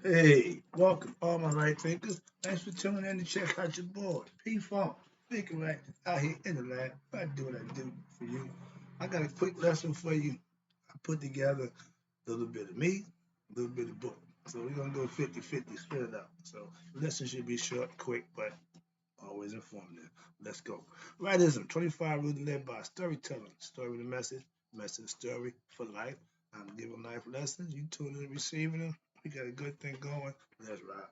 Hey, welcome all my right thinkers. Thanks for tuning in to check out your boy, P-Funk. Thinking right out here in the lab. I do what I do for you. I got a quick lesson for you. I put together a little bit of me, a little bit of book. So we're going to go 50-50, split it up. So the lesson should be short, quick, but always informative. Let's go. Rightism, 25 rules to live by. Storytelling, story with a message, message story for life. I'm giving life lessons. You tuning in and receiving them. We got a good thing going. Let's ride.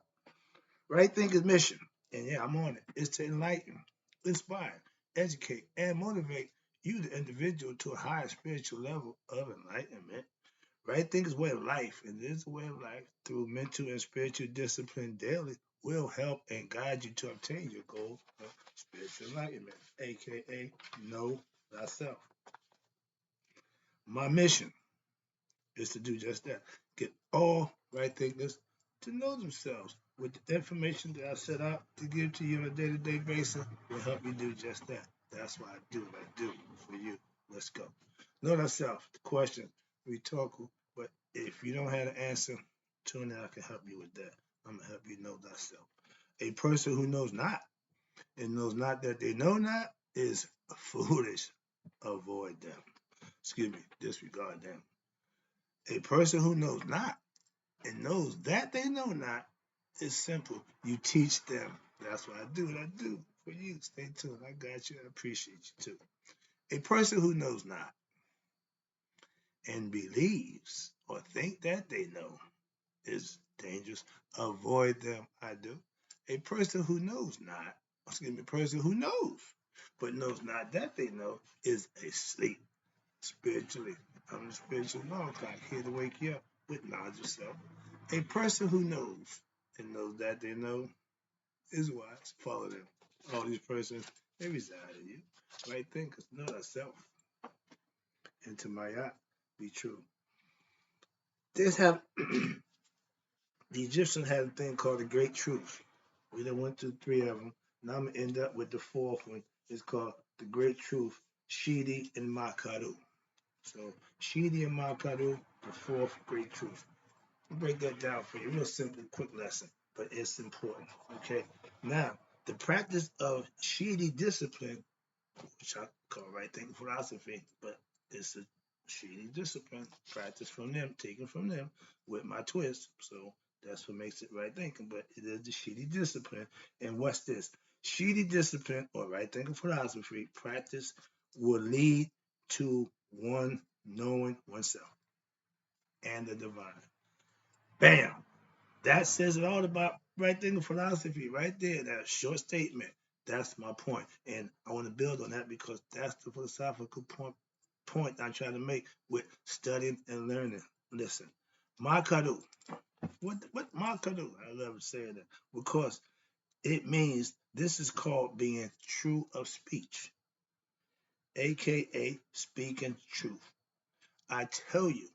Right Thinker's mission, and yeah, I'm on it, is to enlighten, inspire, educate, and motivate you, the individual, to a higher spiritual level of enlightenment. Right Thinker's way of life, and it is a way of life, through mental and spiritual discipline daily, will help and guide you to obtain your goal of spiritual enlightenment, aka know thyself. My mission is to do just that. Get all right thinkers to know themselves with the information that I set out to give to you on a day-to-day basis will help you do just that. That's why I do what I do for you. Let's go. Know thyself. The question, rhetorical, but if you don't have an answer, tune in. I can help you with that. I'm gonna help you know thyself. A person who knows not and knows not that they know not is foolish. Avoid them. Excuse me. Disregard them. A person who knows not and knows that they know not is simple. You teach them. That's why I do what I do for you. Stay tuned. I got you. I appreciate you too. A person who knows not and believes or think that they know is dangerous. Avoid them. I do. A person who knows not, excuse me, a person who knows but knows not that they know is asleep spiritually. I'm the spiritual alarm clock here to wake you up with knowledge of self. A person who knows and knows that they know is wise. Follow them. All these persons, they reside in you. Right thinkers, know thyself. And to my eye, be true. There's have the Egyptians had a thing called the Great Truth. We done went through three of them. Now I'm gonna end up with the fourth one. It's called the Great Truth, Shedy and Maakheru. So Shedy and Maakheru, the fourth Great Truth. I'll break that down for you. Real simple, quick lesson, but it's important. Okay. Now, the practice of Shedy discipline, which I call right thinking philosophy, but it's a Shedy discipline practice from them, taken from them with my twist. So that's what makes it right thinking. But it is the Shedy discipline. And what's this? Shedy discipline or right thinking philosophy practice will lead to one knowing oneself and the divine. Bam! That says it all about right thinking philosophy right there. That short statement. That's my point. And I want to build on that because that's the philosophical point I'm trying to make with studying and learning. Listen, Maakheru. What Maakheru? I love saying that because it means this is called being true of speech, aka speaking truth. I tell you,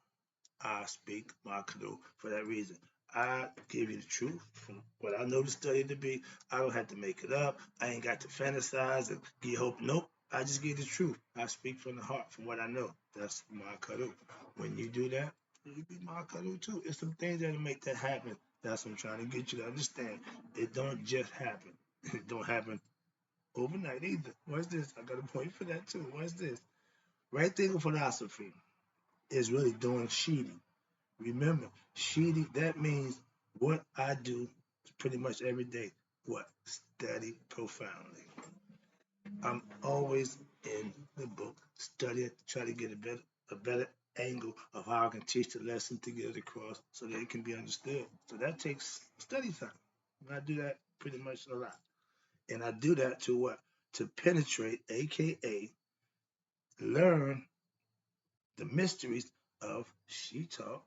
I speak Maakheru for that reason. I give you the truth from what I know the study to be. I don't have to make it up. I ain't got to fantasize and get hope. Nope. I just give the truth. I speak from the heart, from what I know. That's Maakheru. When you do that, you be Maakheru too. It's some things that'll make that happen. That's what I'm trying to get you to understand. It don't just happen. It don't happen overnight either. What's this? I got a point for that too. What's this? Right thinking philosophy is really doing Shedy. Remember, Shedy, that means what I do pretty much every day. What? Study profoundly. I'm always in the book, studying, try to get a better angle of how I can teach the lesson to get it across so that it can be understood. So that takes study time. And I do that pretty much a lot. And I do that to what? To penetrate, aka learn the mysteries of she talk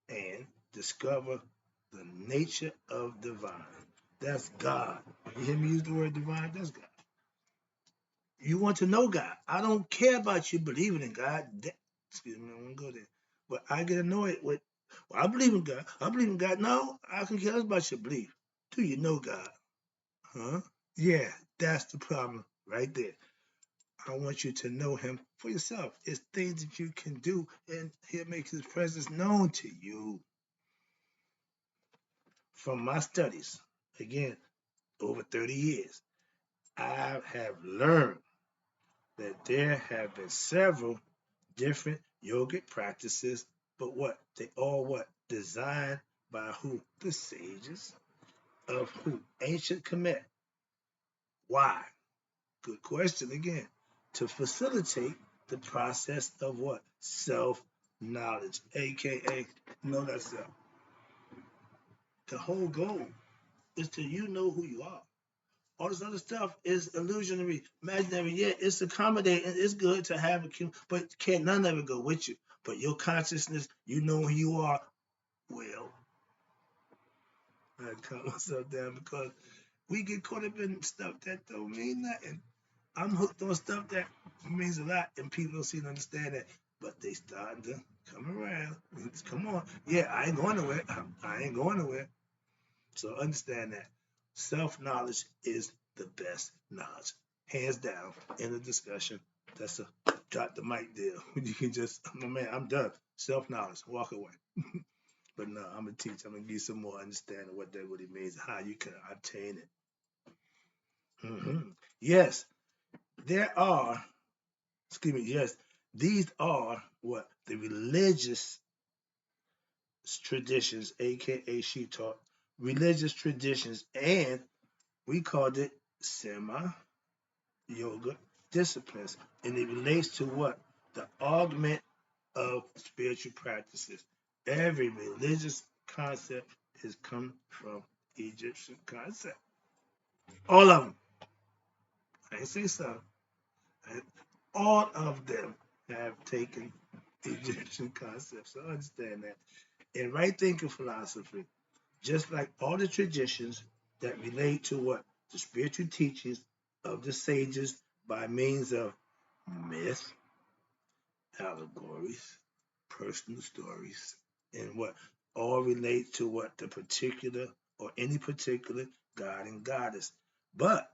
and discover the nature of divine. That's God. When you hear me use the word divine, that's God. You want to know God. I don't care about you believing in God. Excuse me, I won't go there. But I get annoyed with, well, I believe in God. I believe in God. No, I can care less about your belief. Do you know God? Huh? Yeah, that's the problem right there. I want you to know him for yourself. It's things that you can do, and he'll make his presence known to you. from my studies, again, over 30 years, I have learned that there have been several different yogic practices, but what? They all what? Designed by who? The sages of who? Ancient Kemet. Why? Good question again. To facilitate the process of what? Self-knowledge, aka know that self. The whole goal is to you know who you are. All this other stuff is illusionary, imaginary. Yeah, it's accommodating. It's good to have a but can't none of it go with you. But your consciousness, you know who you are. Well, I calm myself down because we get caught up in stuff that don't mean nothing. I'm hooked on stuff that means a lot, and people don't seem to understand that. But they starting to come around. Come on, yeah, I ain't going nowhere. I ain't going nowhere. So understand that self-knowledge is the best knowledge, hands down. In the discussion, that's a drop the mic deal. You can just, my man, I'm done. Self-knowledge, walk away. But no, I'm gonna teach. I'm gonna give you some more understanding of what that really means, how you can obtain it. Yes, there are. Excuse me. Yes, these are what the religious traditions, aka she taught, religious traditions, and we called it semi yoga disciplines, and it relates to what? The augment of spiritual practices. Every religious concept has come from Egyptian concept. All of them. I ain't say some. All of them have taken Egyptian concepts. So understand that. In right thinking philosophy, just like all the traditions that relate to what? The spiritual teachings of the sages by means of myth, allegories, personal stories, and what all relate to what the particular or any particular god and goddess. But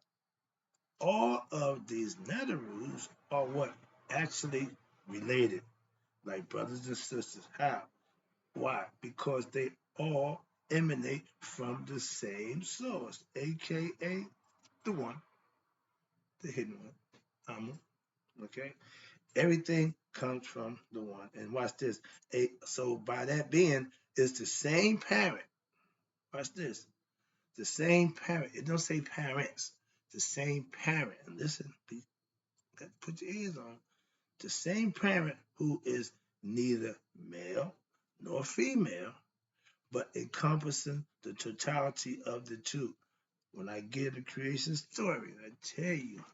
all of these rules are what actually related, like brothers and sisters. How? Why? Because they all emanate from the same source, aka the one, the hidden one. Okay? Everything comes from the one. And watch this. So by that being, it's the same parent. Watch this. The same parent. It don't say parents. The same parent. And listen, put your ears on. The same parent who is neither male nor female, but encompassing the totality of the two. When I give the creation story, I tell you,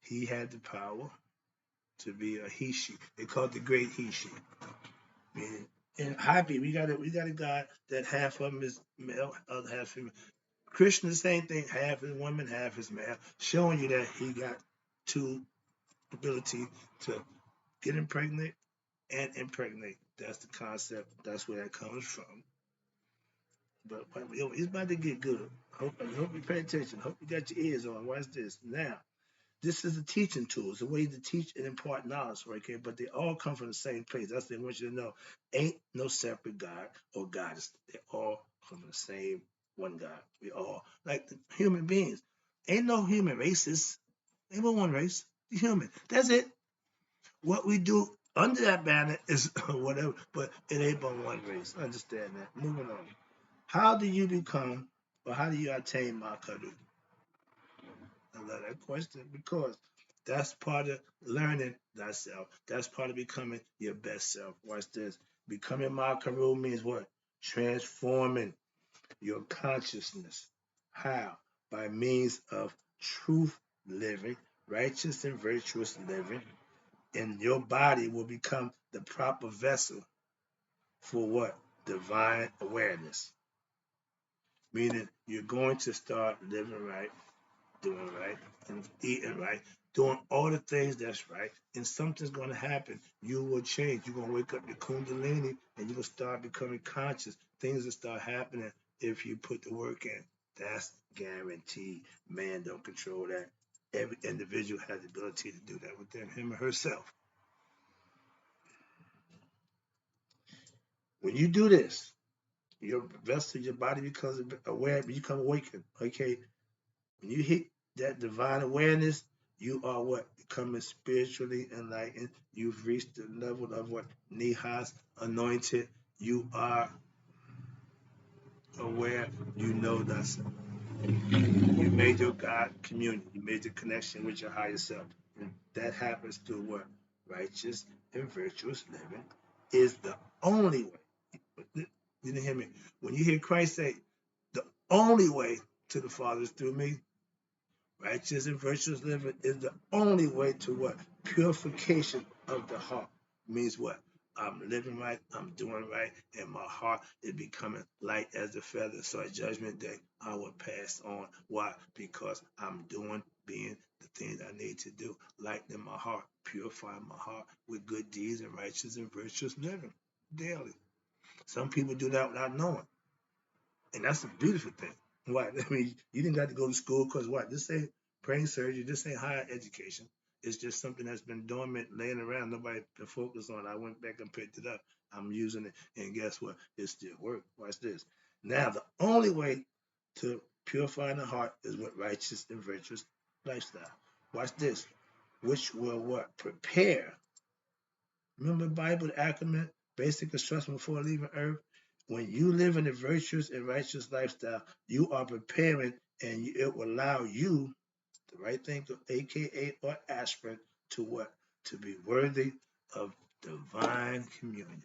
he had the power to be a he she. They call it the great he she. Meaning, in Happy, we got a God that half of him is male, other half female. Krishna, the same thing, half is woman, half is male, showing you that he got two ability to get impregnate and impregnate. That's the concept. That's where that comes from. But it's about to get good. Hope you pay attention. Hope you got your ears on. Watch this. Now, this is a teaching tool. It's a way to teach and impart knowledge, right? Okay? But they all come from the same place. That's what they want you to know. Ain't no separate God or goddess. They all come from the same one God. We all, like the human beings. Ain't no human races. Ain't but one race. The human. That's it. What we do under that banner is whatever, but it ain't but one race. Understand that. Moving on. How do you become, or how do you attain Maakheru? I love that question because that's part of learning thyself. That's part of becoming your best self. Watch this. Becoming Maakheru means what? Transforming your consciousness. How? By means of truth living, righteous and virtuous living, and your body will become the proper vessel for what? Divine awareness. Meaning you're going to start living right, doing right, and eating right, doing all the things that's right, and something's going to happen. You will change. You're going to wake up your kundalini, and you're going to start becoming conscious. Things will start happening if you put the work in. That's guaranteed. Man don't control that. Every individual has the ability to do that within him or herself. When you do this, your vessel, your body becomes aware, you become awakened. Okay, when you hit that divine awareness, you are what? Becoming spiritually enlightened. You've reached the level of what? Nihas, anointed. You are aware. You know that's you made your God communion. You made the connection with your higher self. And that happens through what? Righteous and virtuous living is the only way. You didn't hear me. When you hear Christ say, the only way to the Father is through me, righteous and virtuous living is the only way to what? Purification of the heart. Means what? I'm living right, I'm doing right, and my heart is becoming light as a feather. So at judgment day, I will pass on. Why? Because I'm being the things I need to do. Lighten my heart, purifying my heart with good deeds and righteous and virtuous living daily. Some people do that without knowing. And that's a beautiful thing. What? I mean, you didn't got to go to school because what? This ain't brain surgery. This ain't higher education. It's just something that's been dormant, laying around. Nobody been focused on. I went back and picked it up. I'm using it, and guess what? It still works. Watch this. Now, the only way to purify the heart is with righteous and virtuous lifestyle. Watch this, which will what? Prepare. Remember the Bible, the acronym, basic instruction before leaving earth? When you live in a virtuous and righteous lifestyle, you are preparing and it will allow you, the right thing to AKA or aspirant, to what? To be worthy of divine communion.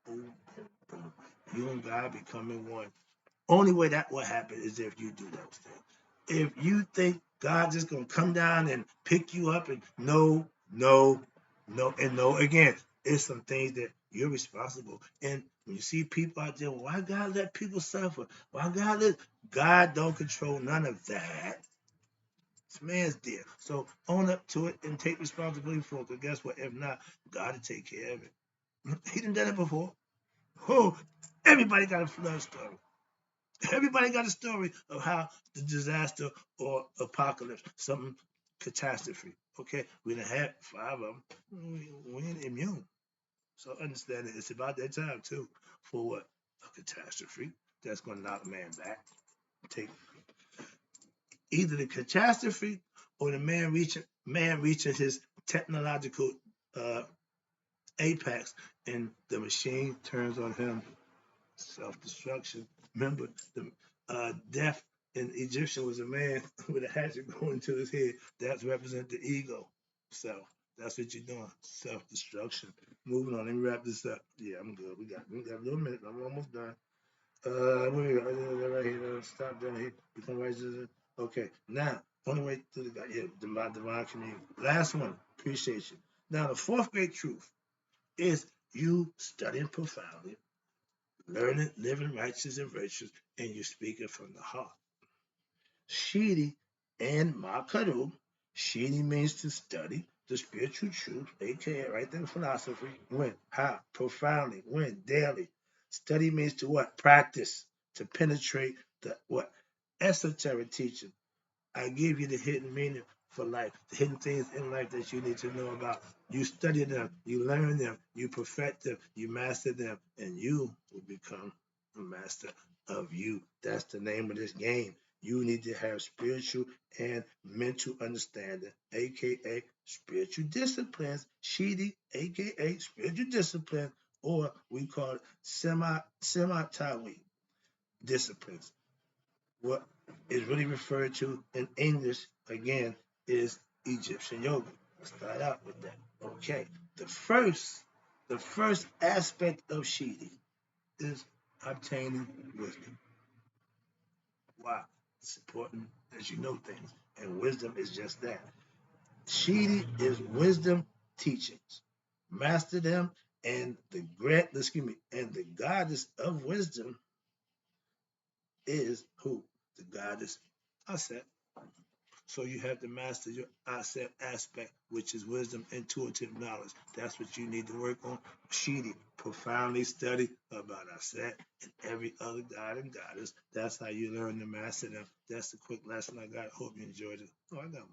Boom, boom, boom. You and God becoming one. Only way that will happen is if you do those things. If you think God's just gonna come down and pick you up and no, no, no, and no again, it's some things that you're responsible. And when you see people out there, why God let people suffer? Why God don't control none of that. It's man's deal. So own up to it and take responsibility for it. Because guess what? If not, God will take care of it. He done done it before. Oh, everybody got a flood story. Everybody got a story of how the disaster or apocalypse, something catastrophe. Okay, we done had 5 of them. We ain't immune. So understand that it's about that time too for what? A catastrophe that's going to knock man back. Take either the catastrophe or the man reaching his technological uh, apex, and the machine turns on him. Self-destruction. Remember, the death in Egyptian was a man with a hatchet going to his head. That represents the ego. So that's what you're doing. Self-destruction. Moving on. Let me wrap this up. Yeah, I'm good. We got a little minute. I'm almost done. What we got right here? Stop down here. Become righteous. Okay. Now, only way to the God. Yeah, divine community. Last one. Appreciation. Now, the fourth great truth is you studying profoundly, learning, living righteous and virtuous, and you speak it from the heart. Shedy and Maakheru. Shedy means to study the spiritual truth, aka right there, philosophy. When? How? Profoundly. When? Daily. Study means to what? Practice. To penetrate the what? Esoteric teaching. I give you the hidden meaning for life, the hidden things in life that you need to know about. You study them, you learn them, you perfect them, you master them, and you will become a master of you. That's the name of this game. You need to have spiritual and mental understanding, aka spiritual disciplines, Shedy, aka spiritual discipline, or we call it semi-tawi disciplines. What is really referred to in English, again, is Egyptian yoga. Let's start out with that. Okay. The first aspect of Shedy is obtaining wisdom. Why? It's important that you know things. And wisdom is just that. Shedy is wisdom teachings. Master them, and the goddess of wisdom is who? The goddess Aset. So you have to master your asset aspect, which is wisdom, intuitive knowledge. That's what you need to work on. Shedy, profoundly study about asset and every other god and goddess. That's how you learn to master them. That's the quick lesson I got. Hope you enjoyed it. Oh, I got